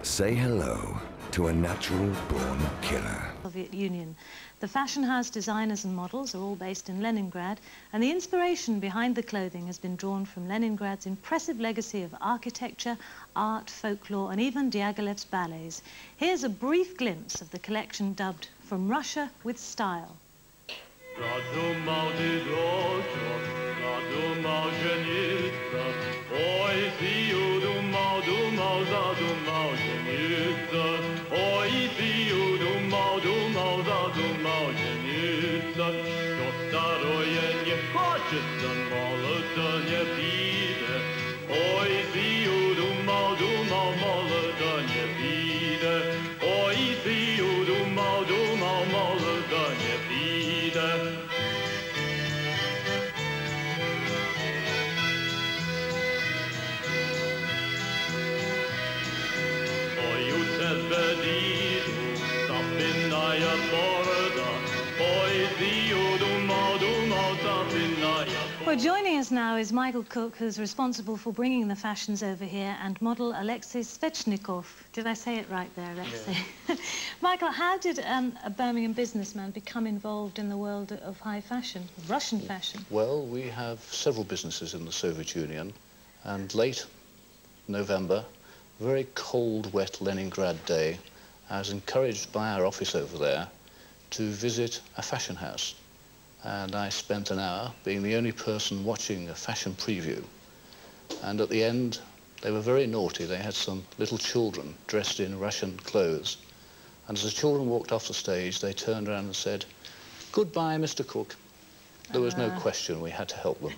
Say hello to a natural-born killer. Soviet Union. The fashion house designers and models are all based in Leningrad, and the inspiration behind the clothing has been drawn from Leningrad's impressive legacy of architecture, art, folklore, and even Diaghilev's ballets. Here's a brief glimpse of the collection dubbed From Russia with Style. Well, joining us now is Michael Cook, who's responsible for bringing the fashions over here, and model Alexei Svechnikov. Did I say it right there, Alexei? Yeah. Michael, how did a Birmingham businessman become involved in the world of high fashion, Russian fashion? Well, we have several businesses in the Soviet Union, and late November, a very cold, wet Leningrad day, I was encouraged by our office over there to visit a fashion house. And I spent an hour being the only person watching a fashion preview. And at the end, they were very naughty. They had some little children dressed in Russian clothes. And as the children walked off the stage, they turned around and said, "Goodbye, Mr. Cook." There was no question, we had to help them.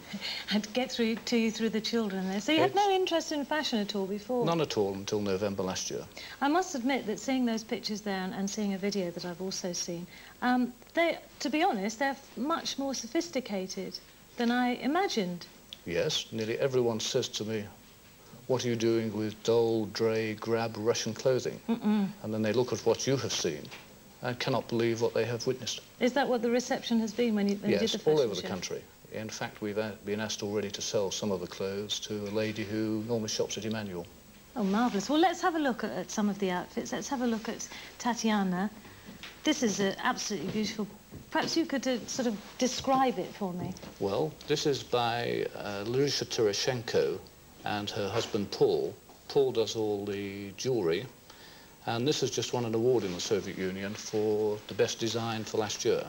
Had to get through to you through the children there. So you had no interest in fashion at all before? None at all until November last year. I must admit that seeing those pictures there and seeing a video that I've also seen, to be honest, they're much more sophisticated than I imagined. Yes, nearly everyone says to me, "What are you doing with dull, drab Russian clothing?" And then they look at what you have seen and cannot believe what they have witnessed. Is that what the reception has been when you did the fashion show? Yes, all over the country. In fact, we've been asked already to sell some of the clothes to a lady who normally shops at Emmanuel. Oh, marvellous. Well, let's have a look at some of the outfits. Let's have a look at Tatiana. This is absolutely beautiful. Perhaps you could sort of describe it for me. Well, this is by Larisa Tereshchenko and her husband Paul. Paul does all the jewellery. And this has just won an award in the Soviet Union for the best design for last year.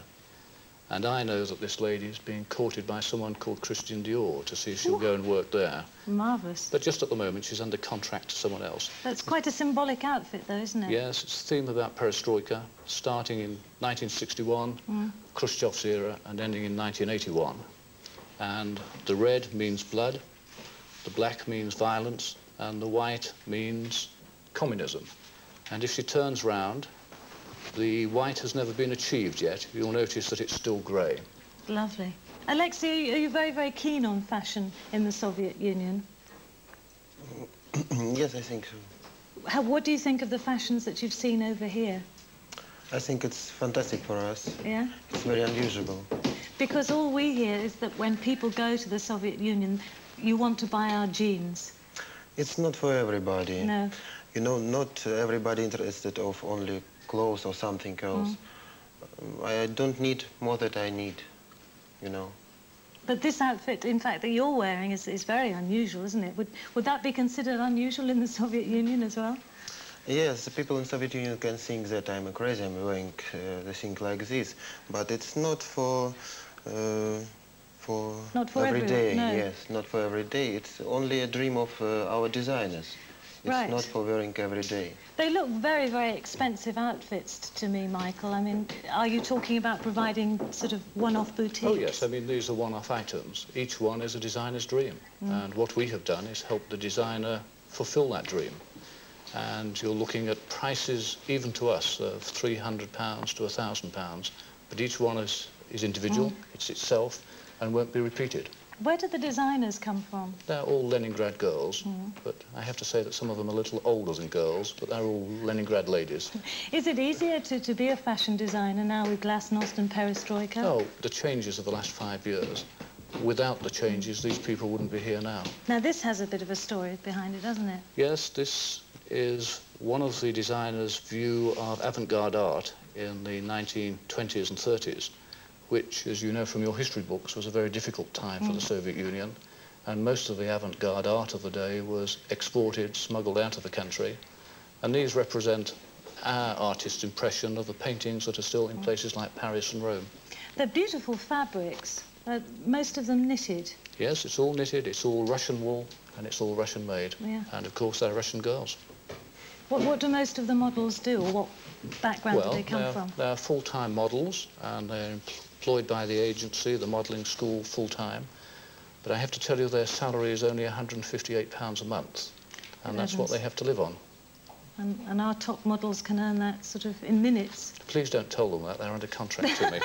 And I know that this lady is being courted by someone called Christian Dior to see if she'll go and work there. Marvellous. But just at the moment, she's under contract to someone else. That's quite a symbolic outfit, though, isn't it? Yes, it's a theme about perestroika, starting in 1961, Khrushchev's era, and ending in 1981. And the red means blood, the black means violence, and the white means communism. And if she turns round, the white has never been achieved yet. You'll notice that it's still grey. Lovely. Alexei, are you very, very keen on fashion in the Soviet Union? Yes, I think so. What do you think of the fashions that you've seen over here? I think it's fantastic for us. Yeah? It's very unusual. Because all we hear is that when people go to the Soviet Union, you want to buy our jeans. It's not for everybody. No. You know, not everybody interested of only clothes or something else. I don't need more than I need, you know. But this outfit, in fact, that you're wearing is very unusual, isn't it? Would that be considered unusual in the Soviet Union as well? Yes, the people in the Soviet Union can think that I'm crazy, I'm wearing the thing like this. But it's not for every day. No. Yes, not for every day. It's only a dream of our designers. It's not for wearing every day. They look very, very expensive outfits to me, Michael. I mean, are you talking about providing sort of one-off boutiques? Oh, yes. I mean, these are one-off items. Each one is a designer's dream. And what we have done is help the designer fulfill that dream. And you're looking at prices, even to us, of £300 to £1,000. But each one is individual, it's itself, and won't be repeated. Where do the designers come from? They're all Leningrad girls, but I have to say that some of them are a little older than girls, but they're all Leningrad ladies. Is it easier to be a fashion designer now with glasnost and perestroika? Oh, the changes of the last 5 years. Without the changes, these people wouldn't be here now. Now, this has a bit of a story behind it, doesn't it? Yes, this is one of the designers' view of avant-garde art in the 1920s and 30s, which, as you know from your history books, was a very difficult time for the Soviet Union, and most of the avant-garde art of the day was exported, smuggled out of the country, and these represent our artist's impression of the paintings that are still in places like Paris and Rome. They're beautiful fabrics, most of them knitted. Yes, it's all knitted, it's all Russian wool, and it's all Russian made. Yeah. And of course they're Russian girls. What do most of the models do, or what background do they come from? They're full-time models, and they're employed by the agency, the modelling school, full-time. But I have to tell you their salary is only £158 a month, and that's what they have to live on. And our top models can earn that sort of in minutes. Please don't tell them that, they're under contract to me.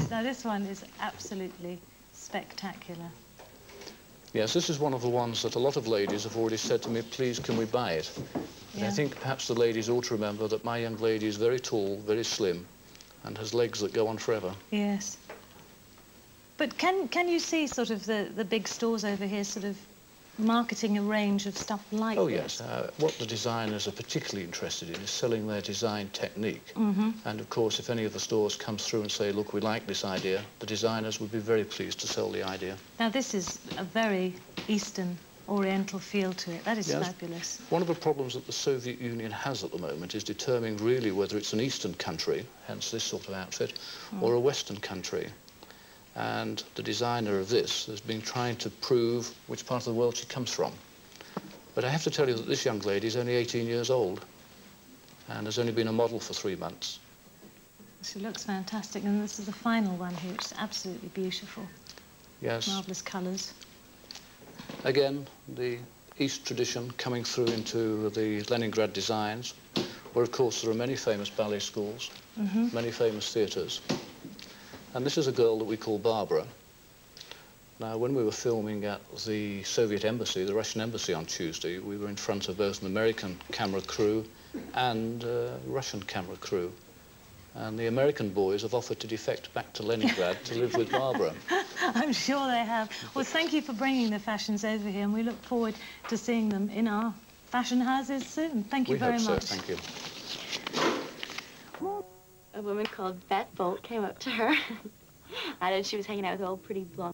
Now this one is absolutely spectacular. Yes, this is one of the ones that a lot of ladies have already said to me, please can we buy it? But I think perhaps the ladies ought to remember that my young lady is very tall, very slim, and has legs that go on forever. Yes. But can you see sort of the big stores over here sort of marketing a range of stuff like this? Oh yes, what the designers are particularly interested in is selling their design technique. And of course if any of the stores comes through and say, look, we like this idea, the designers would be very pleased to sell the idea. Now this is a very Eastern Oriental feel to it. That is fabulous. One of the problems that the Soviet Union has at the moment is determining really whether it's an Eastern country, hence this sort of outfit, or a Western country. And the designer of this has been trying to prove which part of the world she comes from. But I have to tell you that this young lady is only 18 years old and has only been a model for 3 months. She looks fantastic, and this is the final one here, which is absolutely beautiful. Yes. Marvellous colours. Again, the East tradition coming through into the Leningrad designs, where of course there are many famous ballet schools, many famous theatres. And this is a girl that we call Barbara. Now, when we were filming at the Soviet embassy, the Russian embassy on Tuesday, we were in front of both an American camera crew and Russian camera crew. And the American boys have offered to defect back to Leningrad to live with Barbara. I'm sure they have. Well, thank you for bringing the fashions over here, and we look forward to seeing them in our fashion houses soon. Thank you very much. We hope so, thank you. A woman called Bette Bolt came up to her, and she was hanging out with all pretty blonde